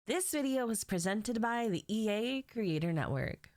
This video was presented by the EA Creator Network.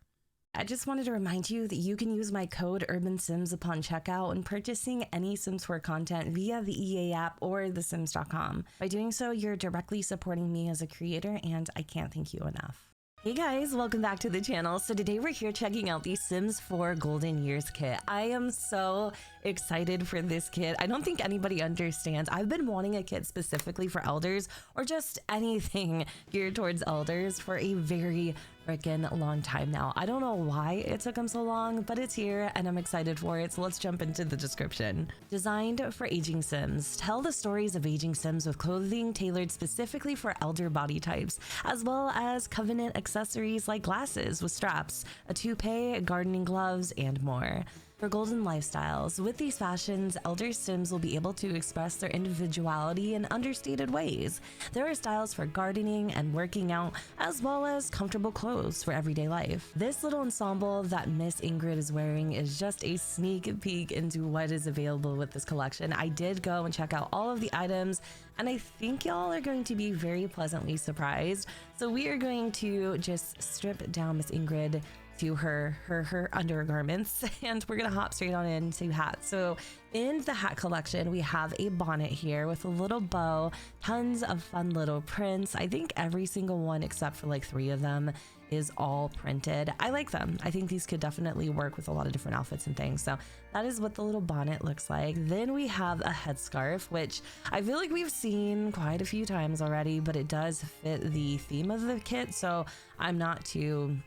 I just wanted to remind you that you can use my code UrbanSims upon checkout when purchasing any Sims 4 content via the EA app or thesims.com. By doing so, you're directly supporting me as a creator, and I can't thank you enough. Hey guys, welcome back to the channel. So today we're here checking out the Sims 4 Golden Years kit. I am so excited for this kit. I don't think anybody understands. I've been wanting a kit specifically for elders or just anything geared towards elders for a very freaking long time now. I don't know why it took them so long, but it's here and I'm excited for it. So let's jump into the description. Designed for aging Sims. Tell the stories of aging Sims with clothing tailored specifically for elder body types, as well as covenant accessories like glasses with straps, a toupee, gardening gloves, and more. For golden lifestyles, with these fashions, elder Sims will be able to express their individuality in understated ways. There are styles for gardening and working out, as well as comfortable clothes for everyday life. This little ensemble that Miss Ingrid is wearing is just a sneak peek into what is available with this collection. I did go and check out all of the items, and I think y'all are going to be very pleasantly surprised. So we are going to just strip down Miss Ingrid to her undergarments, and we're gonna hop straight on into hats. So in the hat collection, we have a bonnet here with a little bow, tons of fun little prints. I think every single one except for like 3 of them is all printed. I like them. I think these could definitely work with a lot of different outfits and things. So that is what the little bonnet looks like. Then we have a headscarf, which I feel like we've seen quite a few times already, but it does fit the theme of the kit, so I'm not too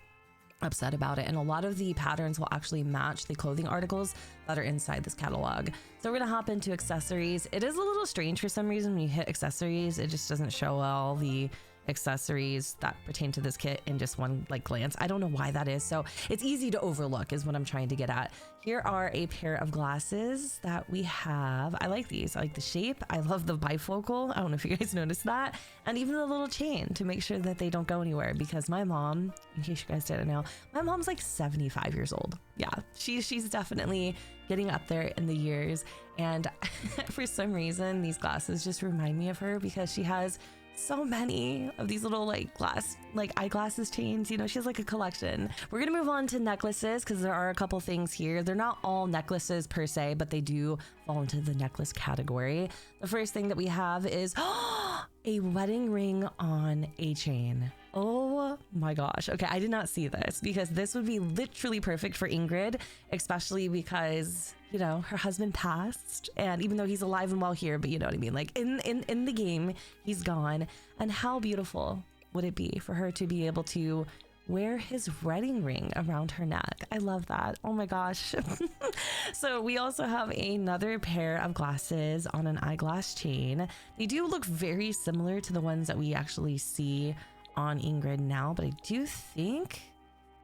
upset about it, and a lot of the patterns will actually match the clothing articles that are inside this catalog. So we're gonna hop into accessories. It is a little strange for some reason when you hit accessories, it just doesn't show all the accessories that pertain to this kit in just one like glance. I don't know why that is, so it's easy to overlook is what I'm trying to get at. Here are a pair of glasses that we have. I like these. I like the shape. I love the bifocal. I don't know if you guys noticed that, and even the little chain to make sure that they don't go anywhere, because my mom, in case you guys didn't know, my mom's like 75 years old. Yeah, she's definitely getting up there in the years, and for some reason these glasses just remind me of her, because she has so many of these little eyeglasses chains. You know, she has like a collection. We're gonna move on to necklaces, because there are a couple things here. They're not all necklaces per se, but they do fall into the necklace category. The first thing that we have is a wedding ring on a chain. Oh my gosh. Okay, I did not see this, because this would be literally perfect for Ingrid, especially because, you know, her husband passed, and even though he's alive and well here, but you know what I mean, like in the game he's gone. And how beautiful would it be for her to be able to wear his wedding ring around her neck? I love that. Oh my gosh. So we also have another pair of glasses on an eyeglass chain. They do look very similar to the ones that we actually see on Ingrid now, but I do think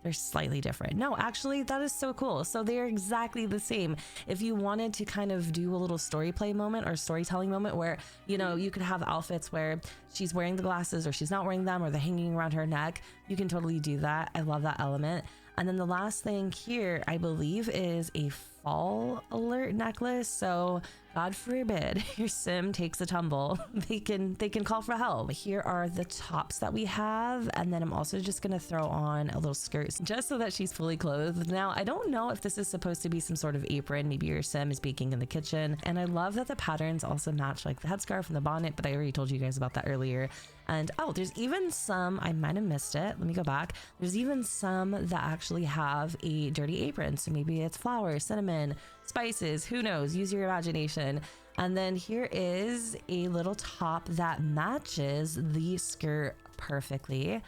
they're slightly different. No, actually, that is so cool. So they're exactly the same. If you wanted to kind of do a little story play moment or storytelling moment where, you know, you could have outfits where she's wearing the glasses or she's not wearing them, or they're hanging around her neck, you can totally do that. I love that element. And then the last thing here, I believe, is a fall alert necklace. So God forbid your sim takes a tumble, they can call for help. Here are the tops that we have, and then I'm also just gonna throw on a little skirt just so that she's fully clothed. Now, I don't know if this is supposed to be some sort of apron. Maybe your sim is baking in the kitchen. And I love that the patterns also match like the headscarf and the bonnet, but I already told you guys about that earlier. And oh, there's even some, I might have missed it, let me go back. There's even some that actually have a dirty apron, so maybe it's flowers, cinnamon, spices, who knows, use your imagination. And then here is a little top that matches the skirt perfectly.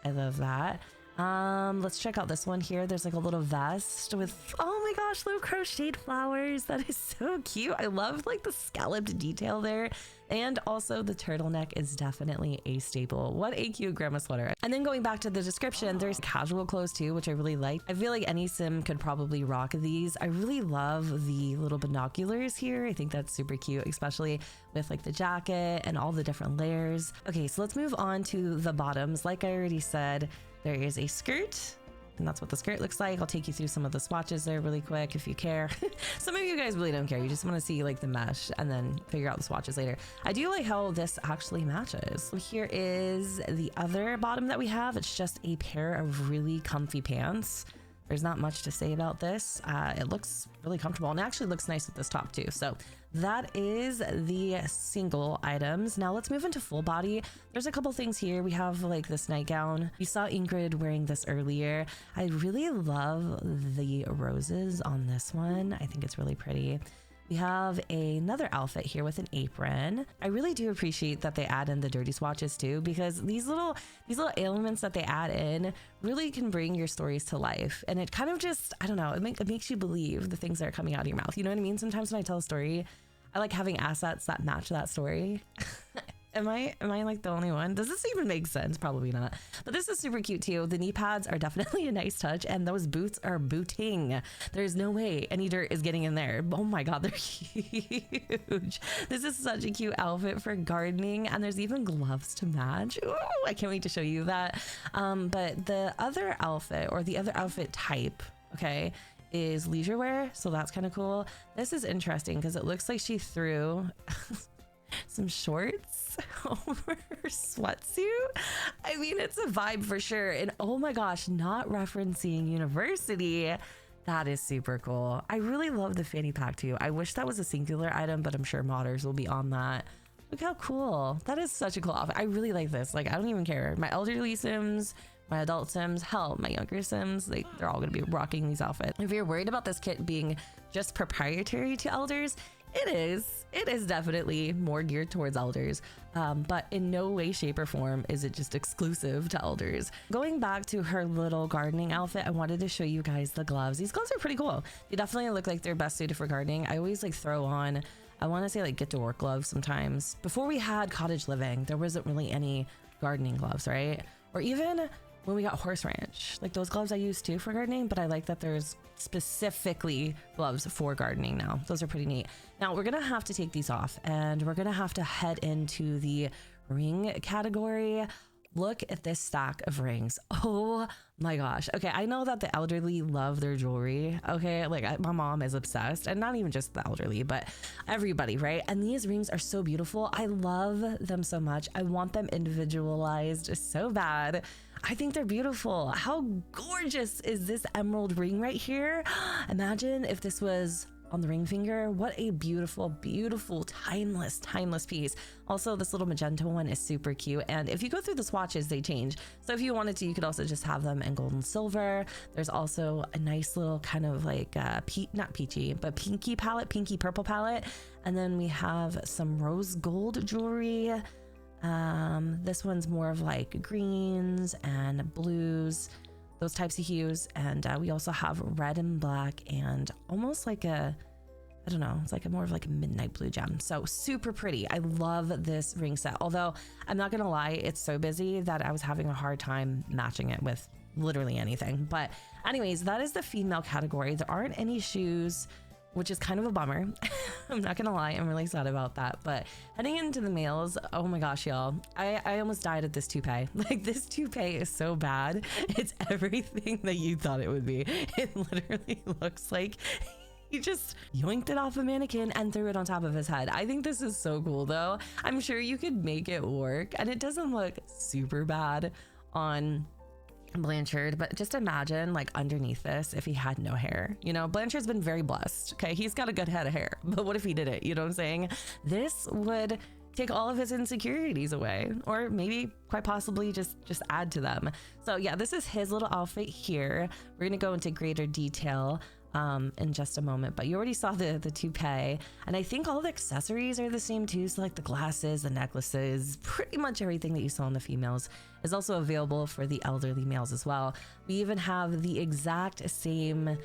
I love that. Let's check out this one here. There's like a little vest with, oh my gosh, little crocheted flowers. That is so cute. I love like the scalloped detail there. And also the turtleneck is definitely a staple. What a cute grandma sweater. And then going back to the description, there's casual clothes too, which I really like. I feel like any sim could probably rock these. I really love the little binoculars here. I think that's super cute, especially with like the jacket and all the different layers. Okay, so let's move on to the bottoms. Like I already said, there is a skirt And that's what the skirt looks like. I'll take you through some of the swatches there really quick if you care. Some of you guys really don't care. You just want to see like the mesh and then figure out the swatches later. I do like how this actually matches. So here is the other bottom that we have. It's just a pair of really comfy pants. There's not much to say about this. It looks really comfortable and it actually looks nice with this top too. So that is the single items. Now let's move into full body. There's a couple things here. We have like this nightgown. We saw Ingrid wearing this earlier. I really love the roses on this one. I think it's really pretty. We have another outfit here with an apron. I really do appreciate that they add in the dirty swatches too, because these little elements that they add in really can bring your stories to life. And it kind of just, I don't know, it makes you believe the things that are coming out of your mouth. You know what I mean? Sometimes when I tell a story, I like having assets that match that story. Am I like the only one? Does this even make sense? Probably not. But this is super cute too. The knee pads are definitely a nice touch, and those boots are booting. There's no way any dirt is getting in there. Oh my God, they're huge. This is such a cute outfit for gardening, and there's even gloves to match. Ooh, I can't wait to show you that. But the other outfit, or the other outfit type, okay, is leisure wear. So that's kind of cool. This is interesting because it looks like she threw some shorts over her sweatsuit. I mean, it's a vibe for sure. And oh my gosh, not referencing university. That is super cool. I really love the fanny pack too. I wish that was a singular item, but I'm sure modders will be on that. Look how cool. That is such a cool outfit. I really like this. Like, I don't even care. My elderly Sims, my adult Sims, hell, my younger Sims, they're all gonna be rocking these outfits. If you're worried about this kit being just proprietary to elders, it is definitely more geared towards elders, but in no way, shape, or form is it just exclusive to elders. Going back to her little gardening outfit, I wanted to show you guys the gloves. These gloves are pretty cool. They definitely look like they're best suited for gardening. I always like throw on, I want to say like get to work gloves sometimes. Before we had cottage living, there wasn't really any gardening gloves, right? Or even when we got horse ranch, like those gloves I use too for gardening, but I like that there's specifically gloves for gardening now. Those are pretty neat. Now we're gonna have to take these off and we're gonna have to head into the ring category. Look at this stack of rings. Oh my gosh. Okay, I know that the elderly love their jewelry. Okay, like my mom is obsessed, and not even just the elderly, but everybody, right? And these rings are so beautiful. I love them so much. I want them individualized so bad. I think they're beautiful. How gorgeous is this emerald ring right here? Imagine if this was on the ring finger. What a beautiful, beautiful, timeless piece. Also, this little magenta one is super cute. And if you go through the swatches, they change. So if you wanted to, you could also just have them in gold and silver. There's also a nice little kind of like not peachy, but pinky palette, pinky purple palette. And then we have some rose gold jewelry. This one's more of like greens and blues, those types of hues. And we also have red and black and almost like a, I don't know, it's like a more of like a midnight blue gem. So super pretty. I love this ring set. Although I'm not gonna lie, it's so busy that I was having a hard time matching it with literally anything. But anyways, that is the female category. There aren't any shoes, which is kind of a bummer. I'm not gonna lie, I'm really sad about that. But heading into the males, oh my gosh, y'all, I almost died at this toupee. Like, this toupee is so bad. It's everything that you thought it would be. It literally looks like he just yoinked it off a mannequin and threw it on top of his head. I think this is so cool though. I'm sure you could make it work, and it doesn't look super bad on Blanchard, but just imagine like underneath this if he had no hair. You know, Blanchard's been very blessed. Okay, he's got a good head of hair, but what if he did it? You know what I'm saying? This would take all of his insecurities away, or maybe quite possibly just add to them. So yeah, this is his little outfit here. We're gonna go into greater detail in just a moment, but you already saw the toupee, and I think all the accessories are the same too. So like the glasses, the necklaces, pretty much everything that you saw in the females is also available for the elderly males as well. We even have the exact same,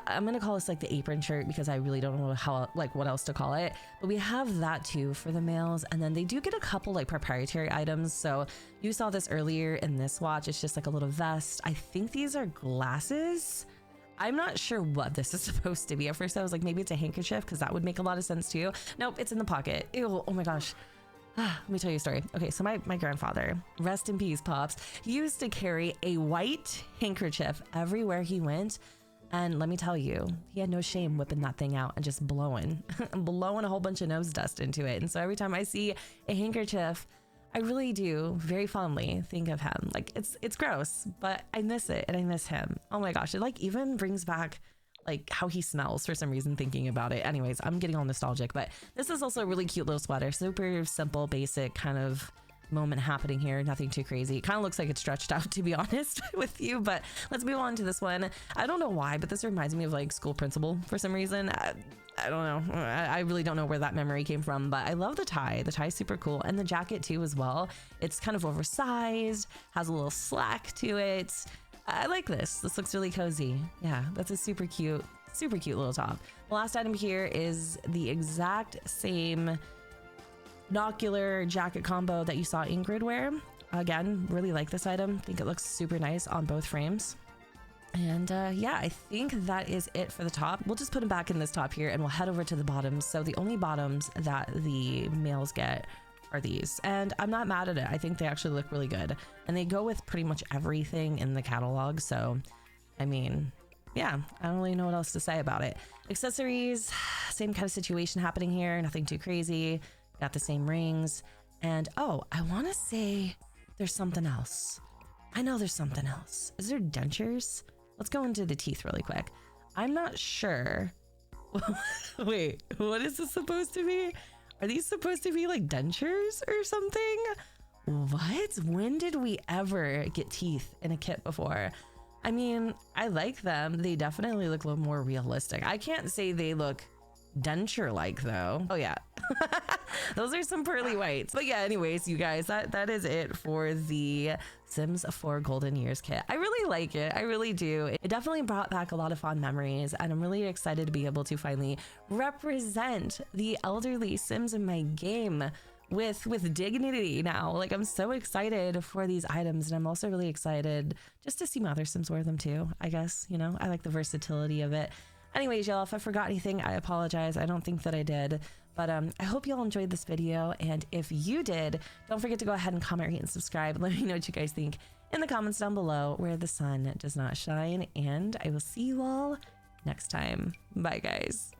I'm gonna call this like the apron shirt because I really don't know how, like what else to call it, but we have that too for the males. And then they do get a couple like proprietary items. So you saw this earlier in this watch. It's just like a little vest. I think these are glasses. I'm not sure what this is supposed to be. At first I was like, maybe it's a handkerchief, because that would make a lot of sense too. Nope, it's in the pocket. Ew, oh my gosh. Let me tell you a story. Okay, so my grandfather, rest in peace, Pops, he used to carry a white handkerchief everywhere he went. And let me tell you, he had no shame whipping that thing out and just blowing a whole bunch of nose dust into it. And so every time I see a handkerchief, I really do very fondly think of him. Like it's gross, but I miss it and I miss him. Oh my gosh, it like even brings back like how he smells for some reason thinking about it. Anyways, I'm getting all nostalgic, but this is also a really cute little sweater. Super simple, basic kind of moment happening here. Nothing too crazy. It kind of looks like it's stretched out, to be honest with you, but let's move on to this one. I don't know why, but this reminds me of like school principal for some reason. I don't know. I really don't know where that memory came from, but I love the tie. The tie is super cool. And the jacket too as well. It's kind of oversized, has a little slack to it. I like this. This looks really cozy. Yeah, that's a super cute little top. The last item here is the exact same binocular jacket combo that you saw Ingrid wear. Again, really like this item. Think it looks super nice on both frames. And yeah, I think that is it for the top. We'll just put them back in this top here and we'll head over to the bottoms. So the only bottoms that the males get are these, and I'm not mad at it. I think they actually look really good and they go with pretty much everything in the catalog. So I mean, yeah, I don't really know what else to say about it. Accessories, same kind of situation happening here. Nothing too crazy. Got the same rings. And oh, I want to say there's something else. I know there's something else. Is there dentures? Let's go into the teeth really quick. I'm not sure. Wait, what is this supposed to be? Are these supposed to be like dentures or something? What? When did we ever get teeth in a kit before? I mean, I like them. They definitely look a little more realistic. I can't say they look denture-like though. Oh yeah. Those are some pearly whites. But yeah, anyways, you guys, that is it for the Sims 4 Golden Years kit. I really like it. I really do. It definitely brought back a lot of fond memories, and I'm really excited to be able to finally represent the elderly Sims in my game with dignity now. Like, I'm so excited for these items, and I'm also really excited just to see my other Sims wear them too, I guess. You know, I like the versatility of it. Anyways, y'all, if I forgot anything, I apologize. I don't think that I did, but I hope y'all enjoyed this video. And if you did, don't forget to go ahead and comment, rate, and subscribe. Let me know what you guys think in the comments down below where the sun does not shine. And I will see you all next time. Bye, guys.